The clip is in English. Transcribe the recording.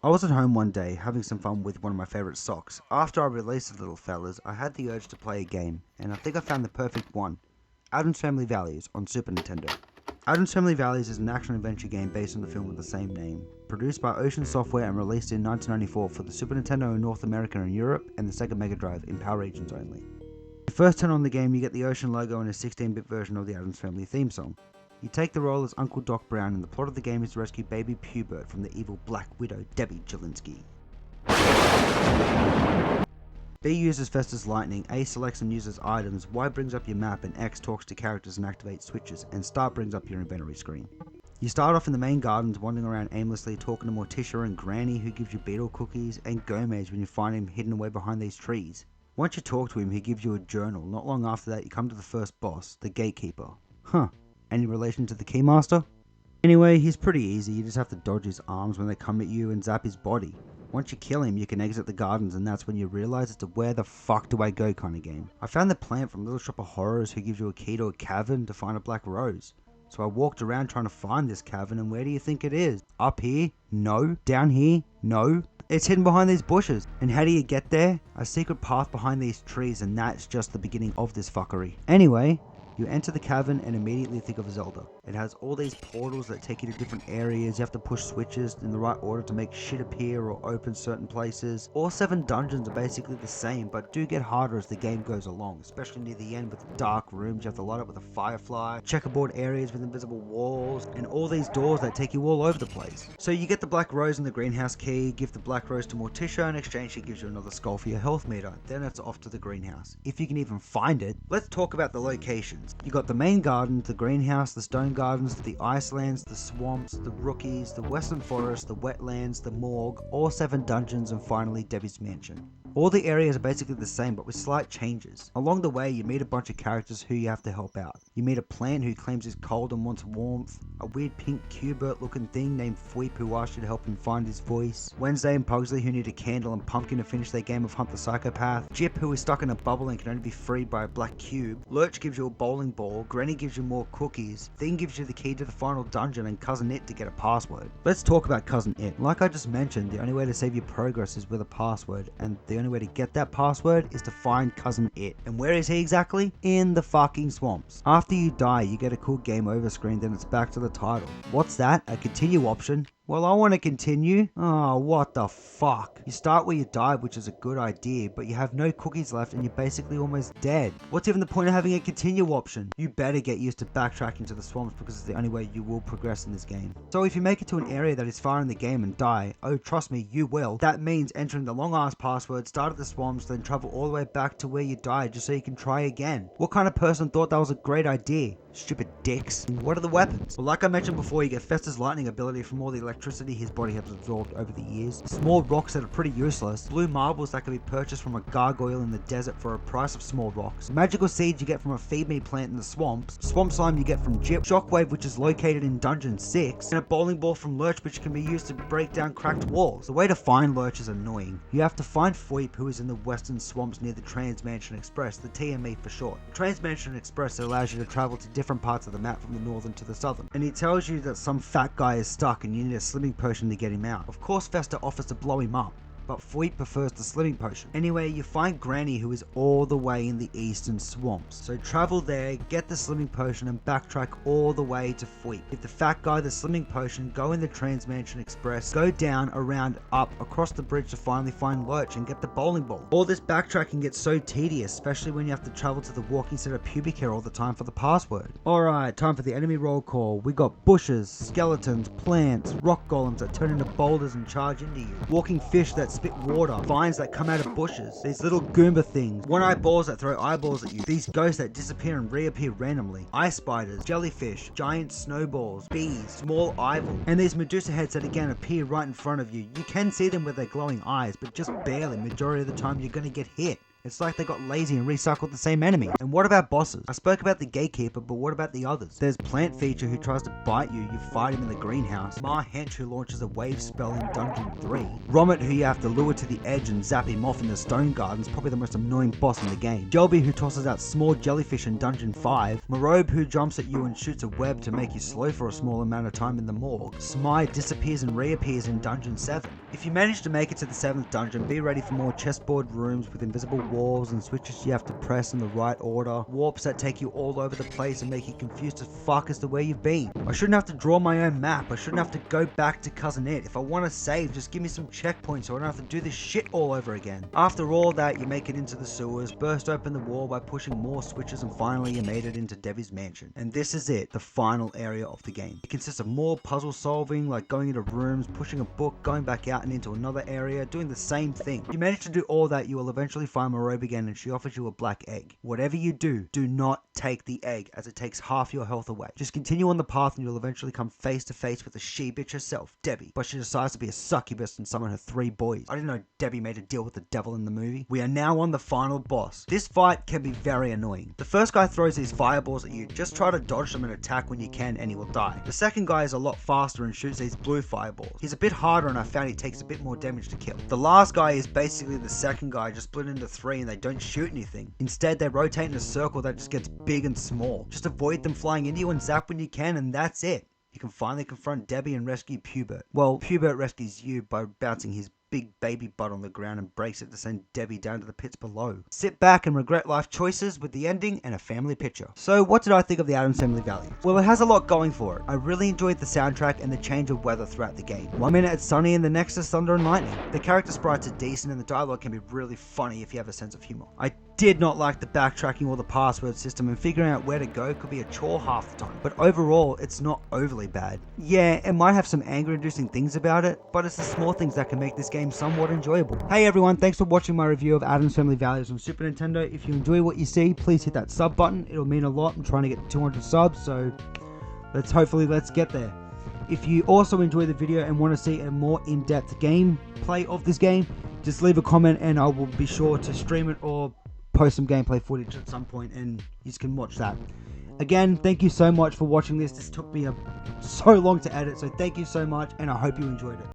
I was at home one day having some fun with one of my favourite socks. After I released the little fellas, I had the urge to play a game, and I think I found the perfect one. Addams Family Values on Super Nintendo. Addams Family Values is an action-adventure game based on the film with the same name. Produced by Ocean Software and released in 1994 for the Super Nintendo in North America and Europe, and the Sega Mega Drive in PAL regions only. When you first turn on the game, you get the Ocean logo and a 16-bit version of the Addams Family theme song. You take the role as Uncle Doc Brown, and the plot of the game is to rescue baby Pubert from the evil Black Widow Debbie Jelinski. B uses Festus Lightning, A selects and uses items, Y brings up your map, and X talks to characters and activates switches, and Start brings up your inventory screen. You start off in the main gardens, wandering around aimlessly, talking to Morticia and Granny, who gives you beetle cookies, and Gomez when you find him hidden away behind these trees. Once you talk to him, he gives you a journal. Not long after that, you come to the first boss, the Gatekeeper. Huh. Any relation to the Keymaster? Anyway, he's pretty easy. You just have to dodge his arms when they come at you and zap his body. Once you kill him, you can exit the gardens, and that's when you realize it's a where the fuck do I go kind of game. I found the plant from Little Shop of Horrors, who gives you a key to a cavern to find a black rose. So I walked around trying to find this cavern, and where do you think it is? Up here? No. Down here? No. It's hidden behind these bushes. And how do you get there? A secret path behind these trees, and that's just the beginning of this fuckery. Anyway, you enter the cavern and immediately think of Zelda. It has all these portals that take you to different areas. You have to push switches in the right order to make shit appear or open certain places. All 7 dungeons are basically the same, but do get harder as the game goes along, especially near the end with the dark rooms you have to light up with a firefly, checkerboard areas with invisible walls, and all these doors that take you all over the place. So you get the black rose and the greenhouse key, give the black rose to Morticia, in exchange she gives you another skull for your health meter. Then it's off to the greenhouse, if you can even find it. Let's talk about the locations. You got the main garden, the greenhouse, the stone gardens, the icelands, the swamps, the rookies, the western forest, the wetlands, the morgue, all 7 dungeons, and finally Debbie's mansion. All the areas are basically the same, but with slight changes. Along the way, you meet a bunch of characters who you have to help out. You meet a plant who claims he's cold and wants warmth, a weird pink Cubert looking thing named Fweep who asks you to help him find his voice, Wednesday and Pugsley who need a candle and pumpkin to finish their game of Hunt the Psychopath, Jip who is stuck in a bubble and can only be freed by a black cube, Lurch gives you a bowling ball, Granny gives you more cookies, Thing gives you the key to the final dungeon, and Cousin It to get a password. Let's talk about Cousin It. Like I just mentioned, the only way to save your progress is with a password, and the only way to get that password is to find Cousin It. And where is he exactly? In the fucking swamps. After you die, you get a cool game over screen, then it's back to the title. What's that? A continue option? Well, I want to continue. Oh, what the fuck. You start where you died, which is a good idea, but you have no cookies left and you're basically almost dead. What's even the point of having a continue option? You better get used to backtracking to the swamps because it's the only way you will progress in this game. So if you make it to an area that is far in the game and die, oh trust me, you will, that means entering the long ass password, start at the swamps, then travel all the way back to where you died just so you can try again. What kind of person thought that was a great idea? Stupid dicks. What are the weapons? Well, like I mentioned before, you get Festus Lightning ability from all the electricity his body has absorbed over the years, small rocks that are pretty useless, blue marbles that can be purchased from a gargoyle in the desert for a price of small rocks, magical seeds you get from a feed me plant in the swamps, swamp slime you get from Jip, shockwave which is located in dungeon 6, and a bowling ball from Lurch which can be used to break down cracked walls. The way to find Lurch is annoying. You have to find Fweep, who is in the western swamps near the Transmansion Express, the TME for short. Transmansion Express allows you to travel to different parts of the map from the northern to the southern, and he tells you that some fat guy is stuck and you need a slimming potion to get him out. Of course Festa offers to blow him up, but Fweep prefers the slimming potion. Anyway, you find Granny, who is all the way in the eastern swamps. So travel there, get the slimming potion, and backtrack all the way to Fweep. Give the fat guy the slimming potion, go in the Transmansion Express, go down, around, up, across the bridge to finally find Lurch and get the bowling ball. All this backtracking gets so tedious, especially when you have to travel to the walking center pubic hair all the time for the password. Alright, time for the enemy roll call. We got bushes, skeletons, plants, rock golems that turn into boulders and charge into you, walking fish that spit water, vines that come out of bushes, these little Goomba things, one-eyed balls that throw eyeballs at you, these ghosts that disappear and reappear randomly, ice spiders, jellyfish, giant snowballs, bees, small eyeball, and these Medusa heads that again appear right in front of you. You can see them with their glowing eyes, but just barely. Majority of the time you're gonna get hit. It's like they got lazy and recycled the same enemy. And what about bosses? I spoke about the Gatekeeper, but what about the others? There's Plant Feature who tries to bite you, you fight him in the greenhouse. Ma Hench who launches a wave spell in Dungeon 3. Romet who you have to lure to the edge and zap him off in the Stone Gardens, probably the most annoying boss in the game. Jelby who tosses out small jellyfish in Dungeon 5. Marobe who jumps at you and shoots a web to make you slow for a small amount of time in the morgue. Smite disappears and reappears in Dungeon 7. If you manage to make it to the 7th dungeon, be ready for more chessboard rooms with invisible walls and switches you have to press in the right order, warps that take you all over the place and make you confused as fuck as to where you've been. I shouldn't have to draw my own map, I shouldn't have to go back to Cousin It. If I want to save, just give me some checkpoints so I don't have to do this shit all over again. After all that, you make it into the sewers, burst open the wall by pushing more switches, and finally you made it into Debbie's mansion. And this is it, the final area of the game. It consists of more puzzle solving, like going into rooms, pushing a book, going back out and into another area, doing the same thing. If you manage to do all that, you will eventually find Morobe again and she offers you a black egg. Whatever you do not take the egg, as it takes half your health away. Just continue on the path and you'll eventually come face to face with the she-bitch herself, Debbie. But she decides to be a succubus and summon her 3 boys. I didn't know Debbie made a deal with the devil in the movie. We are now on the final boss. This fight can be very annoying. The first guy throws these fireballs at you, just try to dodge them and attack when you can and he will die. The second guy is a lot faster and shoots these blue fireballs. He's a bit harder and I found he takes a bit more damage to kill. The last guy is basically the second guy, just split into 3 and they don't shoot anything. Instead, they rotate in a circle that just gets big and small. Just avoid them flying into you and zap when you can, and that's it. You can finally confront Debbie and rescue Pubert. Well, Pubert rescues you by bouncing his big baby butt on the ground and breaks it to send Debbie down to the pits below. Sit back and regret life choices with the ending and a family picture. So what did I think of the Addams Family Values? Well, it has a lot going for it. I really enjoyed the soundtrack and the change of weather throughout the game. One minute it's sunny and the next is thunder and lightning. The character sprites are decent and the dialogue can be really funny if you have a sense of humor. I did not like the backtracking or the password system, and figuring out where to go could be a chore half the time, but overall it's not overly bad. Yeah, it might have some anger inducing things about it, but it's the small things that can make this game somewhat enjoyable. Hey everyone, thanks for watching my review of Addams Family Values on Super Nintendo. If you enjoy what you see, please hit that sub button, it'll mean a lot. I'm trying to get to 200 subs, so let's get there. If you also enjoy the video and want to see a more in-depth gameplay of this game, just leave a comment and I will be sure to stream it or post some gameplay footage at some point and you can watch that. Again, thank you so much for watching this. This took me so long to edit, so thank you so much and I hope you enjoyed it.